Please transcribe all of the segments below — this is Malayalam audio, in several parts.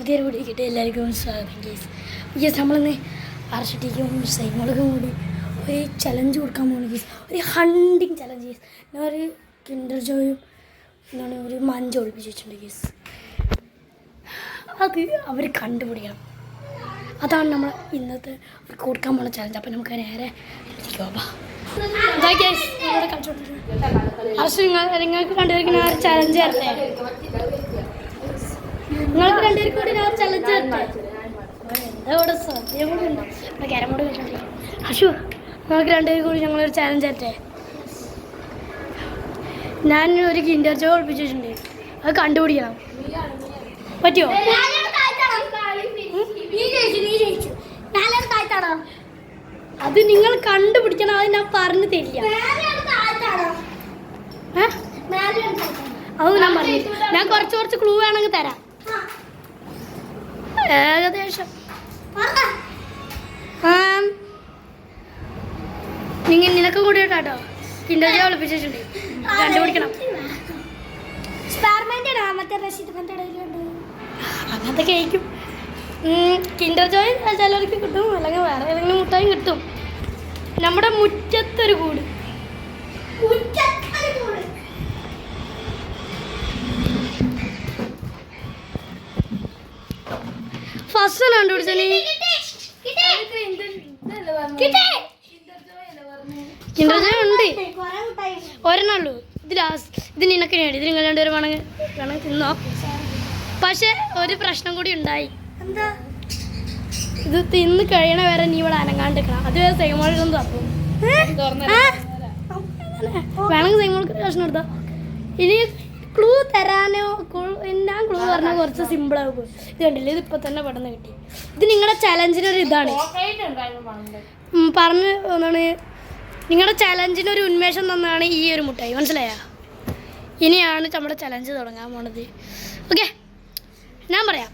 പുതിയൊരു വീഡിയോക്കിട്ട് എല്ലാവർക്കും സ്വാഗതം. ഗീസ് നമ്മളിന്ന് ആർഷട്ടിക്കും സൈമോളക്കും കൂടി ഒരു ചലഞ്ച് കൊടുക്കാൻ പോകുന്നു ഗീസ്. ഒരു ഹണ്ടിങ് ചലഞ്ച് ഗീസ്. ഞാൻ ഒരു കിൻഡർ ജോയും എന്താണ് ഒരു മഞ്ച് ഒളിപ്പിച്ച് വെച്ചിട്ടുണ്ട് ഗീസ്. അത് അവർ കണ്ടുപിടിക്കണം. അതാണ് നമ്മൾ ഇന്നത്തെ ഒരു കൊടുക്കാൻ പോകുന്ന ചലഞ്ച്. അപ്പം നമുക്ക് നേരെ നിങ്ങൾക്ക് കണ്ടുപിടിക്കുന്ന ആ ഒരു ചലഞ്ച് തരട്ടെ. നിങ്ങൾക്ക് രണ്ടുപേർക്കും കൂടി ഞാൻ ചലഞ്ച് തരട്ടെ. എന്താ ഇവിടെ സദ്യം കൂടി ഉണ്ട്. ഇവിടെ ക്യാരം ബോർഡ് വെച്ചിട്ടുണ്ട്. അശു നിങ്ങൾക്ക് രണ്ടുപേർക്കും കൂടി ഞങ്ങളൊരു ചലഞ്ച് തരട്ടെ. ഞാൻ ഒരു കിൻഡർ ജോയ് ഒളിപ്പിച്ച് വെച്ചിട്ടുണ്ട്. അത് കണ്ടുപിടിക്കണം. പറ്റുമോ? അത് നിങ്ങൾ കണ്ടുപിടിക്കണം. അത് ഞാൻ പറഞ്ഞു തരില്ല. അത് ഞാൻ പറഞ്ഞു. ഞാൻ കുറച്ച് ക്ലൂ വേണമെങ്കിൽ തരാം. ഏകദേശം നിനക്കും കൂടി കേട്ടോ. കിൻഡർ ജോയ് ഒളിപ്പിച്ചിട്ടുണ്ട്. കണ്ടുപിടിക്കണം. അങ്ങനത്തെ കേക്കും കിൻഡർ ജോയ് ചിലർക്ക് കിട്ടും, അല്ലെങ്കിൽ വേറെ ഏതെങ്കിലും മുട്ടായും കിട്ടും. നമ്മുടെ മുറ്റത്തൊരു കൂട്. ഫസ്റ്റ് കണ്ടുപിടിച്ചേ. കിൻഡർ ജോയ് ഉണ്ട്, ഒരെണ്ണുള്ളൂ. ഇത് നിനക്ക് വേണ്ടി. ഇത് നിങ്ങൾ രണ്ടുപേരും വേണമെങ്കിൽ തിന്നോ. പക്ഷെ ഒരു പ്രശ്നം കൂടി ഉണ്ടായി. എന്താ? ഇത് തിന്ന് കഴിയണ വരെ നീ ഇവിടെ അനങ്ങാണ്ടിരിക്കണം. അത് സൈമോളും തപ്പും. വേണമെങ്കിൽ സൈമോൾക്ക് പ്രശ്നം എടുത്തോ. ഇനി ക്ലൂ തരാനോ ഞാൻ ക്ലൂ പറഞ്ഞാൽ കുറച്ച് സിമ്പിളാകും. ഇത് കണ്ടില്ലേ? ഇത് ഇപ്പം തന്നെ പെട്ടെന്ന് കിട്ടി. ഇത് നിങ്ങളുടെ ചലഞ്ചിനൊരു ഇതാണ്. പറഞ്ഞ് എന്താണ് നിങ്ങളുടെ ചലഞ്ചിനൊരു ഉന്മേഷം തന്നാണ് ഈ ഒരു മുട്ടായി. മനസ്സിലായോ? ഇനിയാണ് നമ്മുടെ ചലഞ്ച് തുടങ്ങാൻ പോണത്. ഓക്കെ, ഞാൻ പറയാം.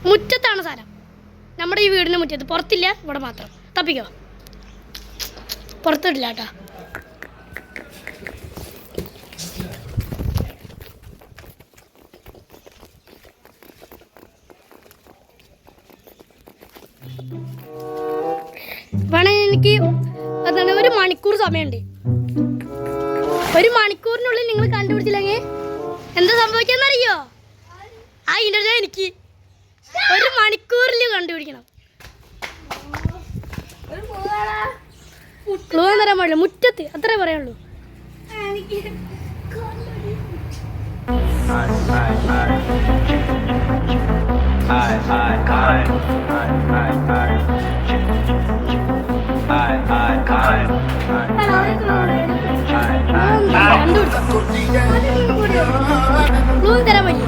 മുറ്റത്താണ് സാധനം. നമ്മുടെ ഈ വീടിൻ്റെ മുറ്റത്ത്. പുറത്തില്ല, ഇവിടെ മാത്രം. തപ്പിക്കോ. പുറത്തിട്ടില്ല കേട്ടോ. വേണമെങ്കിൽ എനിക്ക് എന്താണ് ഒരു മണിക്കൂർ സമയമുണ്ട്. ഒരു മണിക്കൂറിനുള്ളിൽ നിങ്ങൾ കണ്ടുപിടിച്ചില്ലെങ്കിൽ എന്താ സംഭവിക്കാന്നറിയോ? ആ ഇന്റർവ്യൂ എനിക്ക് ഒരു മണിക്കൂറിൽ കണ്ടുപിടിക്കണം. ക്ലൂ തരാൻ പാടില്ല. മുറ്റത്ത് അത്രേ പറയുള്ളൂ. ക്ലൂ തരാൻ പറ്റില്ല.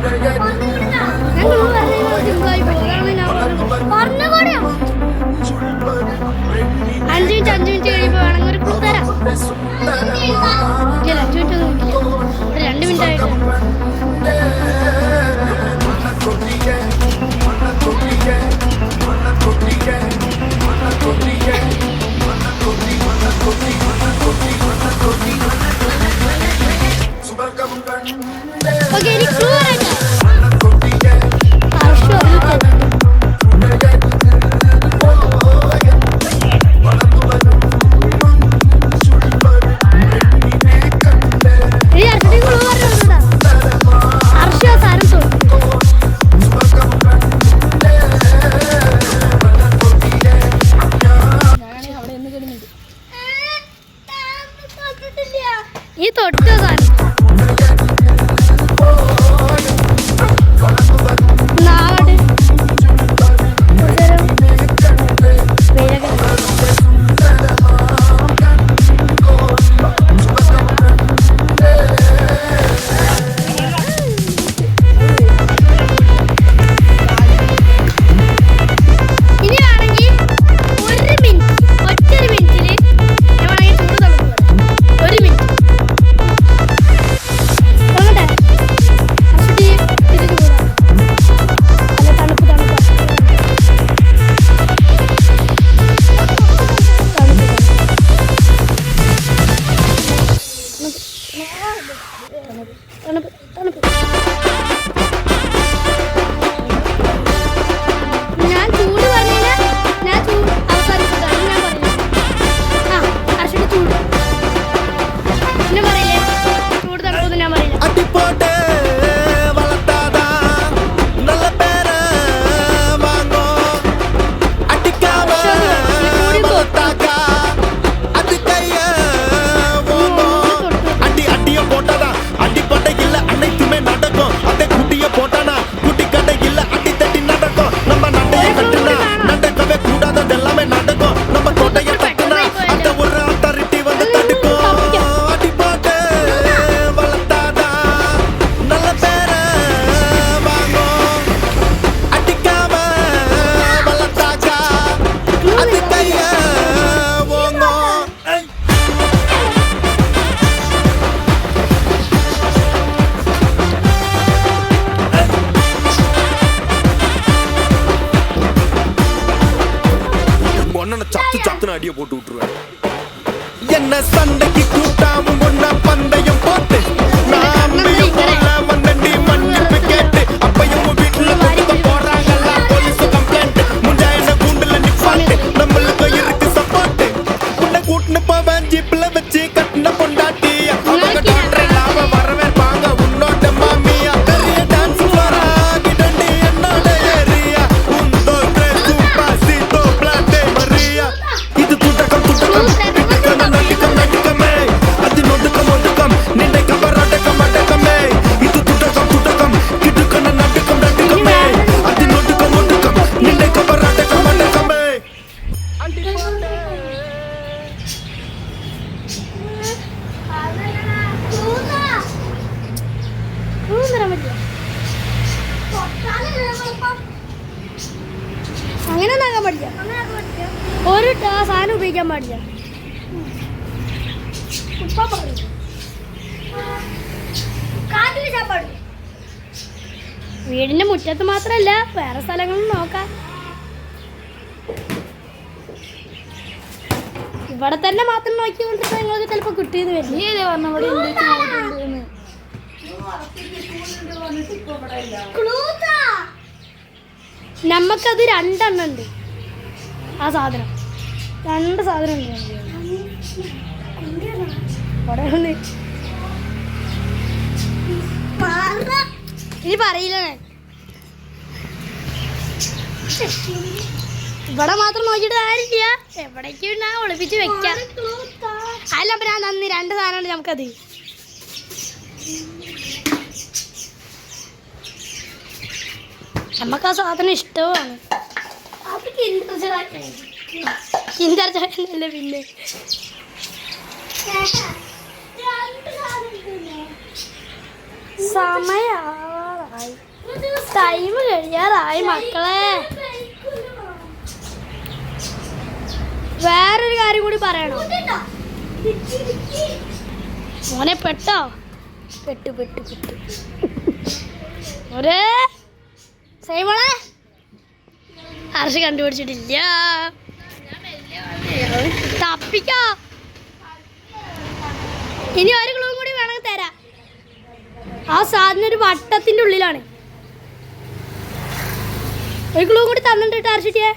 അഞ്ച് മിനിറ്റ് കഴിയുമ്പോൾ വേണമെങ്കിൽ ഒരു ക്ലൂ തരാം. 5 മിനിറ്റ് ഒന്നും 2 മിനിറ്റ് ആയിട്ട് பொசுக்குன்னு அடியை போட்டு விட்டுருவேன். என்ன சண்டைக்கு கூட்டாவும் ஒன்னா பந்தயம் போட்டு நான் வந்தண்டி மன்னிப்பு கேட்டு அப்பையும் வீட்டுல கொடுக்க போறாங்கல்ல போலீஸ் கம்ப்ளைண்ட் முஞ்சா என்ன கூண்டுல நிப்பாட்டு நம்மளுக்கு இருக்கு சப்போர்ட் உன்னை கூட்டுன்னு போவேன் ஜீப்ல வச்சு கட்டின பொண்டாட்டி அவங்க டாக்டர் லாப வரவேற்பாங்க உன்னோட மாமியா பெரிய டான்ஸ் ஃபாரா கிடண்டி என்னோட ஏரியா உந்தோ கிரேசு பாசிதோ பிளாட்டே மரியா இது துட்டகம் நடிக்கமே அது நொடுக்கம் ஒடுக்கம் நின்னை கபரடக்கம் அடக்கமே இது துட்டகம் கிடுக்கன நடுக்கம் நடுக்கமே அது நொடுக்கம் ஒடுக்கம் நின்னை கபரடக்கம் அடக்கமே അങ്ങനെ ഒന്നാക്കാൻ പാടില്ല. ഒരു സാധനം ഉപയോഗിക്കാൻ പാടില്ല. വീടിന്റെ മുറ്റത്ത് മാത്രല്ല വേറെ സ്ഥലങ്ങളും നോക്കാം. ഇവിടെ തന്നെ മാത്രം നോക്കിക്കൊണ്ടിരുന്ന നിങ്ങൾക്ക് ചിലപ്പോ കിട്ടിയെന്ന് വരും. നീ ഏതേ പറഞ്ഞ നമ്മക്കത് 2 എണ്ണം ഉണ്ട്. ആ സാധനം 2 സാധനം ഉണ്ട്. ഇനി പറയില്ല. ഇവിടെ മാത്രം നോക്കിയിട്ട് കാര്യമില്ല. എവിടേക്ക് ഞാൻ ഒളിപ്പിച്ച് വെക്കാം. അല്ല അപ്പൊ ഞാൻ നന്ദി 2 സാധനമുണ്ട് നമുക്കത്. നമുക്ക് ആ സാധനം ഇഷ്ടവുമാണ്. കിൻഡർ ജോയല്ല പിന്നെ സമയായി ടൈം കഴിയാറായി മക്കളെ. വേറൊരു കാര്യം കൂടി പറയണോ മോനെ? പെട്ടോ? പെട്ടു ഒരേ സൈമോളെ ഹർഷ് കണ്ടുപിടിച്ചിട്ടില്ല. തപ്പിക്കോ. ഇനി ഒരു ക്ലൂ കൂടി വേണമെങ്കിൽ തരാം. ആ സാധനം ഒരു വട്ടത്തിന്റെ ഉള്ളിലാണ്. ഒരു ക്ലൂ കൂടി തന്നിട്ട് ഹർഷിട്ടിയെ.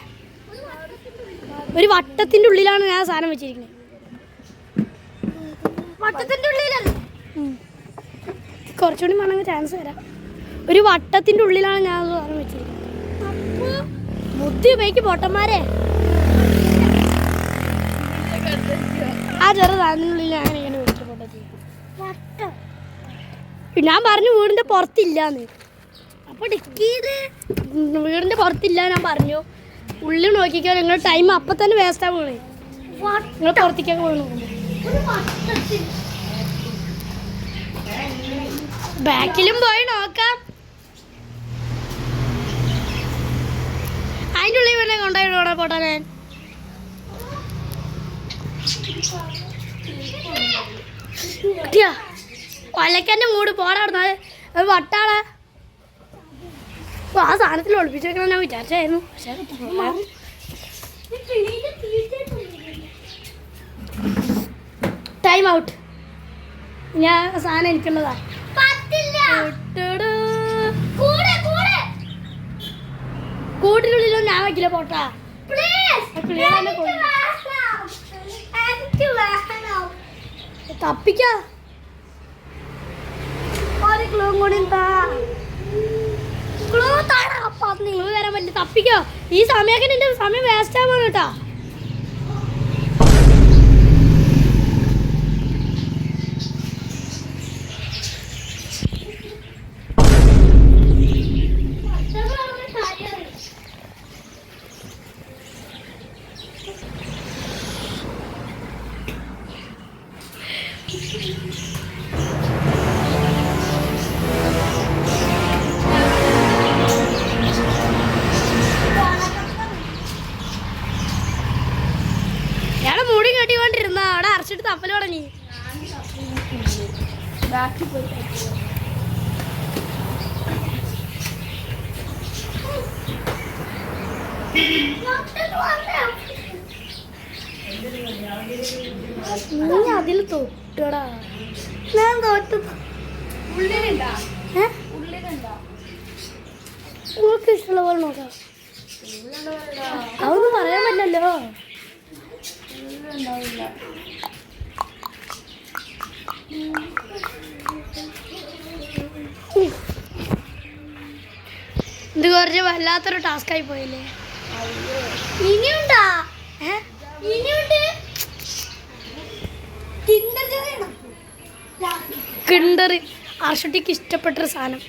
ഒരു വട്ടത്തിന്റെ ഉള്ളിലാണ് ഞാൻ സാധനം വെച്ചിരിക്കുന്നത്. വട്ടത്തിന്റെ ഉള്ളിലല്ല, കുറച്ചുകൂടി വേണമെങ്കിൽ ചാൻസ് തരാം. ഒരു വട്ടത്തിന്റെ ഉള്ളിലാണ് ഞാൻ സാധനം വെച്ചിരിക്കുന്നത്. ബുദ്ധി ഉപയോഗിക്ക് പൊട്ടന്മാരെ. ആ ചെറു സാധനത്തിനുള്ളിൽ ഞാൻ ഇങ്ങനെ വെച്ചു പൊട്ടത്തി. ഞാൻ പറഞ്ഞു വീടിന്റെ പുറത്തില്ലാന്ന്. അപ്പൊ ഡിക്കിയത് വീടിന്റെ പുറത്തില്ല ഞാൻ പറഞ്ഞു. ഉള്ളിൽ നോക്കിക്കോ. നിങ്ങൾ ടൈം അപ്പൊ തന്നെ വേസ്റ്റ് ആവുകയാണ്. നിങ്ങൾ പുറത്തേക്കൊക്കെ വീണു. ബാക്കിലും പോയി നോക്കാം. അതിൻ്റെ ഉള്ളിൽ പിന്നെ കൊണ്ടുപോയി പോട്ടാൻ. ഒലക്കൻ്റെ മൂട് പോടാടുന്നത് അത് വട്ടാളെ. ആ സാധനത്തിൽ ഒളിപ്പിച്ച് വെക്കണം ഞാൻ വിചാരിച്ചായിരുന്നു. പക്ഷേ ടൈം ഔട്ട്. ഞാൻ സാധനം എനിക്കുള്ളതാ. കൂട്ടിനുള്ളിലൊന്നും ഞാൻ വയ്ക്കില്ല പോട്ടാ. തപ്പിക്ക. നിങ്ങൾ തരാൻ പറ്റില്ല. തപ്പിക്കോ. ഈ സമയമൊക്കെ നിന്റെ സമയം വേസ്റ്റ് ആവാണ് കേട്ടാ. ഇയാളെ മൂടി കെട്ടിക്കൊണ്ടിരുന്ന അവിടെ അരച്ചിട്ട് തപ്പല് തുടങ്ങി. നീ അതിൽ തൊട്ടടാ. ഞാൻ തോറ്റു. നിങ്ങൾക്ക് ഇഷ്ടമുള്ള പോലെ നോക്കാം. അതൊന്നും പറയാൻ പറ്റില്ലല്ലോ. ഇത് കുറച്ച് വല്ലാത്തൊരു ടാസ്കായി പോയില്ലേ. ഇനിയുണ്ടാ? ഇനിയുണ്ട്. കിണ്ടർ ആർഷുട്ടിക്ക് ഇഷ്ടപ്പെട്ടൊരു സാധനം.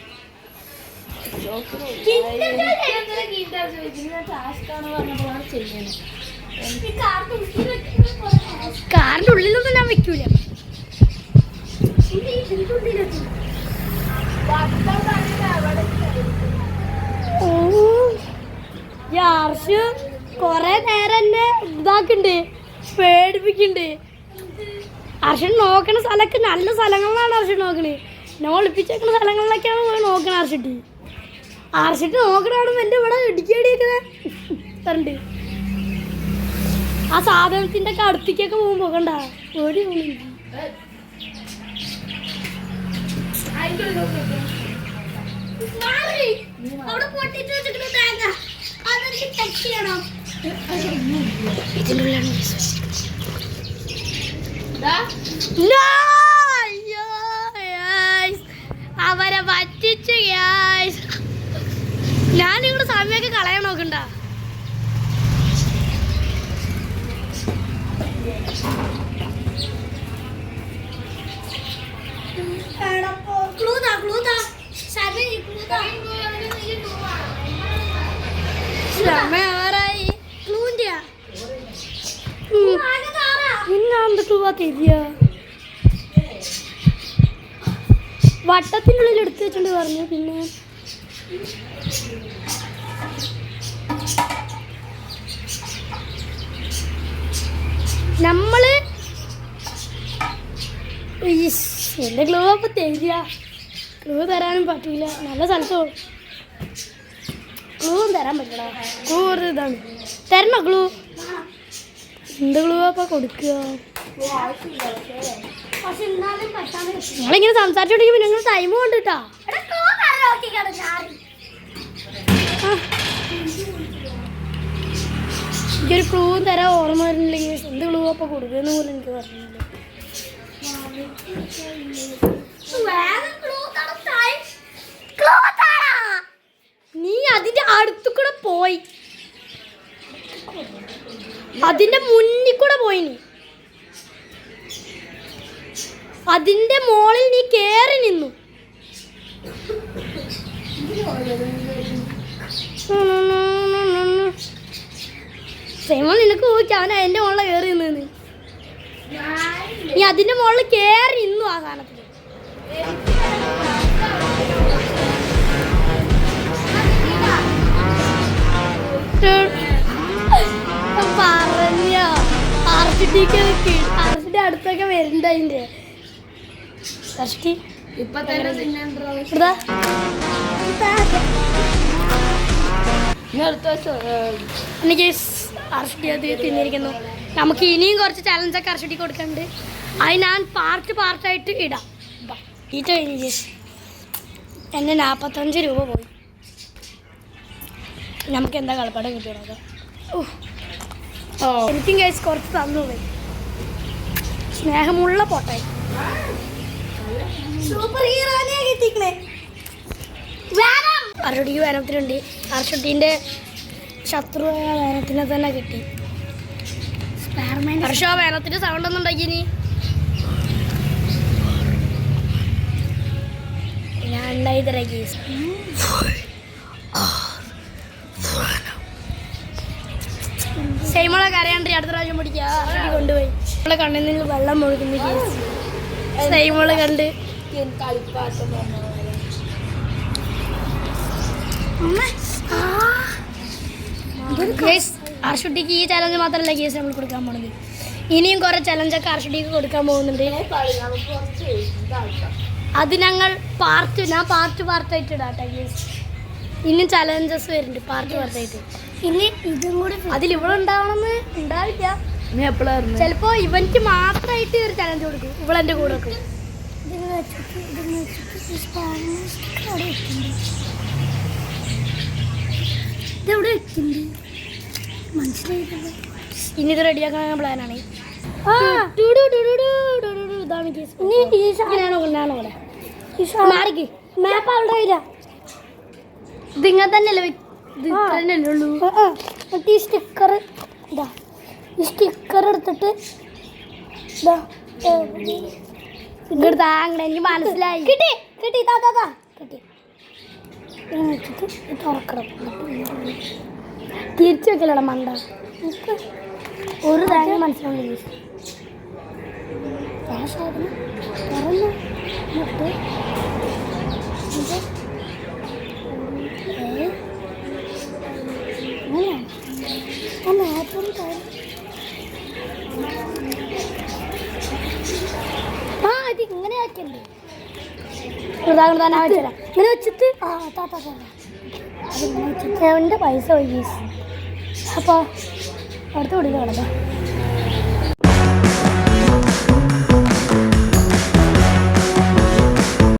കാറിന്റെ ഉള്ളിലൊന്നും ഞാൻ വെക്കൂല. ആർഷ് കൊറേ നേരം എന്നെ ഇതാക്കുന്നുണ്ട്, പേടിപ്പിക്കുന്നുണ്ട്. അർഷൻ നോക്കണ സ്ഥലമൊക്കെ നല്ല സ്ഥലങ്ങളിലാണ് അർഷൻ നോക്കണേ. ഞാൻ ഒളിപ്പിച്ചേക്കുന്ന സ്ഥലങ്ങളിലൊക്കെയാണ് നോക്കണ അർഷിട്ട്. അർഷിട്ട് നോക്കണാണ് എൻ്റെ ഇവിടെ ഇടിക്കടിയൊക്കെ തരണ്ട്. ആ സാധനത്തിൻ്റെ ഒക്കെ അടുത്തേക്കൊക്കെ പോകുമ്പോൾ കണ്ട ഓടി പോകുന്നു. അവരെ പറ്റിച്ചു. ഞാനിവിടെ സമയമൊക്കെ കളയാൻ നോക്കണ്ട. വട്ടത്തിനുള്ളിൽ എടുത്തു വെച്ചിട്ട് പറഞ്ഞു. പിന്നെ നമ്മള് എന്റെ ക്ലൂ അപ്പൊ തരിക. ക്ലൂ തരാനും പറ്റൂല. നല്ല സ്ഥലത്ത് ക്ലൂ തരാൻ പറ്റടാ. ക്ലൂ ഒരു ഇതാണ്. തരണോ ക്ലൂ? എന്ത് ക്ലൂ അപ്പൊ കൊടുക്കുക? നിങ്ങളിങ്ങനെ സംസാരിച്ചോണ്ടെങ്കിൽ പിന്നെ നിങ്ങൾ ടൈം കൊണ്ടിട്ടാ. എനിക്കൊരു ക്ലൂ തരാൻ ഓർമ്മ വരുന്നില്ലെങ്കിൽ എന്ത് ക്ലൂ അപ്പൊ കൊടുക്കുന്ന പോലും എനിക്ക് പറഞ്ഞില്ല. നീ അതിന്റെ അടുത്തു കൂടെ പോയി, അതിന്റെ മുന്നിൽ കൂടെ പോയി. നീ അതിന്റെ മോളിൽ നീ കേറി നിന്നു. സേമോൾ നിനക്ക് പോയിക്കാൻ അതിന്റെ മുകളിൽ കയറി നിന്നു. നീ അതിന്റെ മുകളിൽ കേറി നിന്നു. ആ സാധനത്തിൽ പറഞ്ഞ ആർഷിന്റെ അടുത്തൊക്കെ വരുന്നുണ്ട്. അതിന്റെ എനിക്ക് അർഷടി അത് തിന്നിരിക്കുന്നു. നമുക്ക് ഇനിയും കുറച്ച് ചലഞ്ചൊക്കെ അർഷടി കൊടുക്കുന്നുണ്ട്. അത് ഞാൻ പാർട്ടായിട്ട് ഇടാം. ഇത് കഴിഞ്ഞ് എൻ്റെ 45 രൂപ പോയി. നമുക്ക് എന്താ കളിപ്പാടം കിട്ടിയത്? എനിക്കും കേസ് കുറച്ച് തന്നു പോയി. സ്നേഹമുള്ള പോട്ടെ. സൂപ്പർ ഹീറോനെ കിട്ടിക്കണേ. അർഷുട്ടിക്ക് വേനത്തിനുണ്ട്. അർഷുട്ടീൻ്റെ ശത്രുവായ വേനത്തിനെ തന്നെ കിട്ടി. ഹർഷ വേനത്തിന്റെ സൗണ്ട് ഒന്നും ഉണ്ടാക്കി. ഞാൻ ഉണ്ടായി കേസ് സൈമോളെ കരയാണ്ട് അടുത്ത പ്രാവശ്യം പിടിക്കുക. കൊണ്ടുപോയി നമ്മളെ കണ്ണിൽ നിന്ന് വെള്ളം മുഴുകുന്ന കേസ് സൈമോള് കണ്ട് അർഷുട്ടിക്ക് ഈ ചലഞ്ച് മാത്രമല്ല കേസ് നമ്മൾ കൊടുക്കാൻ പോണത്. ഇനിയും കുറെ ചലഞ്ചൊക്കെ അർഷുട്ടിക്ക് കൊടുക്കാൻ പോകുന്നുണ്ട്. അത് ഞങ്ങൾ പാർട്ടായിട്ട് ഇടാട്ടെ കേസ്. ഇനിയും ചലഞ്ചസ് വരുന്നുണ്ട് പാർട്ടായിട്ട്. ഇനി ഇതും കൂടി അതിലിവിടെ ഉണ്ടാവണമെന്ന് ഉണ്ടാവില്ല. നീ എപ്പോഴായിരുന്നു? ചിലപ്പോ ഇവനിക്ക് മാത്രമായിട്ട് ഒരു ചലഞ്ച് കൊടുക്കും. ഇവളെന്റെ കൂടെ വെക്കും. ഇനി ഇത് റെഡിയാക്കാൻ പ്ലാനാണ്. മാപ്പ് അവിടെ ഇല്ല. ഇതിങ്ങനെ തന്നെയല്ലേ തന്നെയല്ലേ ഉള്ളൂ. ഈ സ്റ്റിക്കർ ഇതാ, ഈ സ്റ്റിക്കർ എടുത്തിട്ട് ഇതാ ഇങ്ങോട്ട് താങ്ങണേ. എനിക്ക് മനസ്സിലായി. കിട്ടി കിട്ടി താ കിട്ടി. വെച്ചിട്ട് തുറക്കണം. തിരിച്ചു വെക്കലടാ മണ്ട. എനിക്ക് ഒരു തേങ്ങ മനസ്സിലാവില്ല. ആ സാധനം തുറന്നു എന്നിട്ട് ഇത് ആ മാപ്പും ഇത് ഇങ്ങനെ ആക്കിയല്ലേ. ഇങ്ങനെ വെച്ചിട്ട് എൻ്റെ പൈസ പോയി. അപ്പോൾ അടുത്ത് കൊടുക്കുക.